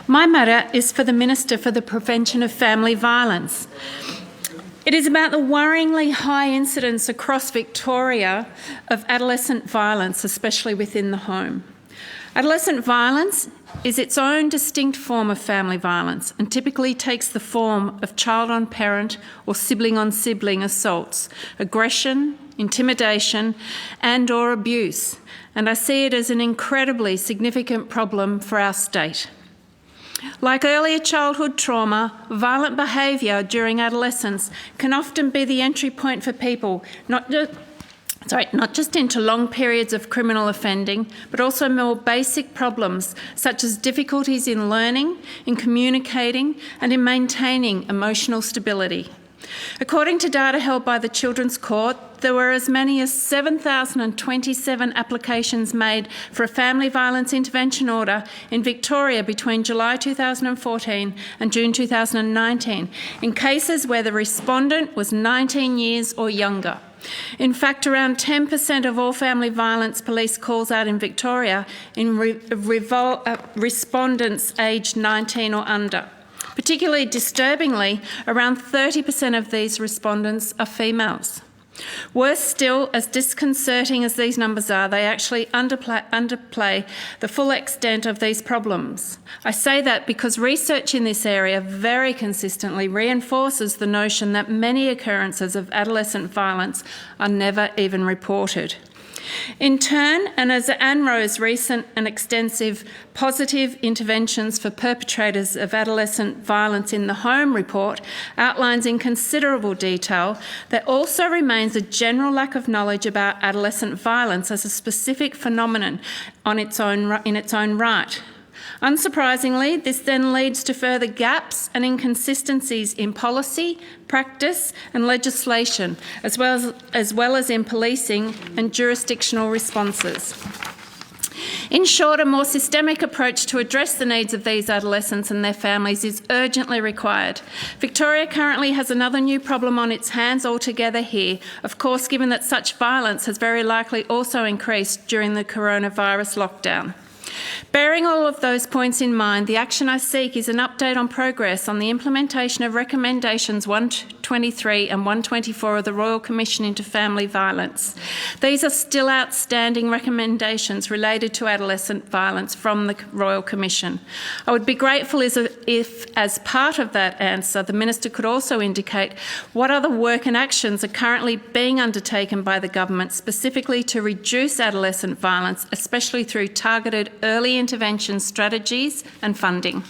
My matter is for the Minister for the Prevention of Family Violence. It is about the worryingly high incidence across Victoria of adolescent violence, especially within the home. Adolescent violence is its own distinct form of family violence and typically takes the form of child-on-parent or sibling-on-sibling assaults, aggression, intimidation and/or abuse, and I see it as an incredibly significant problem for our state. Like earlier childhood trauma, violent behaviour during adolescence can often be the entry point for people, not just into long periods of criminal offending, but also more basic problems such as difficulties in learning, in communicating, and in maintaining emotional stability. According to data held by the Children's Court, there were as many as 7,027 applications made for a family violence intervention order in Victoria between July 2014 and June 2019, in cases where the respondent was 19 years or younger. In fact, around 10% of all family violence police calls out in Victoria in respondents aged 19 or under. Particularly disturbingly, around 30% of these respondents are females. Worse still, as disconcerting as these numbers are, they actually underplay the full extent of these problems. I say that because research in this area very consistently reinforces the notion that many occurrences of adolescent violence are never even reported. In turn, and as ANRO's recent and extensive Positive Interventions for Perpetrators of Adolescent Violence in the Home report outlines in considerable detail, there also remains a general lack of knowledge about adolescent violence as a specific phenomenon in its own right. Unsurprisingly, this then leads to further gaps and inconsistencies in policy, practice and legislation, as well as in policing and jurisdictional responses. In short, a more systemic approach to address the needs of these adolescents and their families is urgently required. Victoria currently has another new problem on its hands altogether here, of course, given that such violence has very likely also increased during the coronavirus lockdown. Bearing all of those points in mind, the action I seek is an update on progress on the implementation of recommendations 123 and 124 of the Royal Commission into Family Violence. These are still outstanding recommendations related to adolescent violence from the Royal Commission. I would be grateful if, as part of that answer, the Minister could also indicate what other work and actions are currently being undertaken by the government specifically to reduce adolescent violence, especially through targeted early intervention strategies and funding.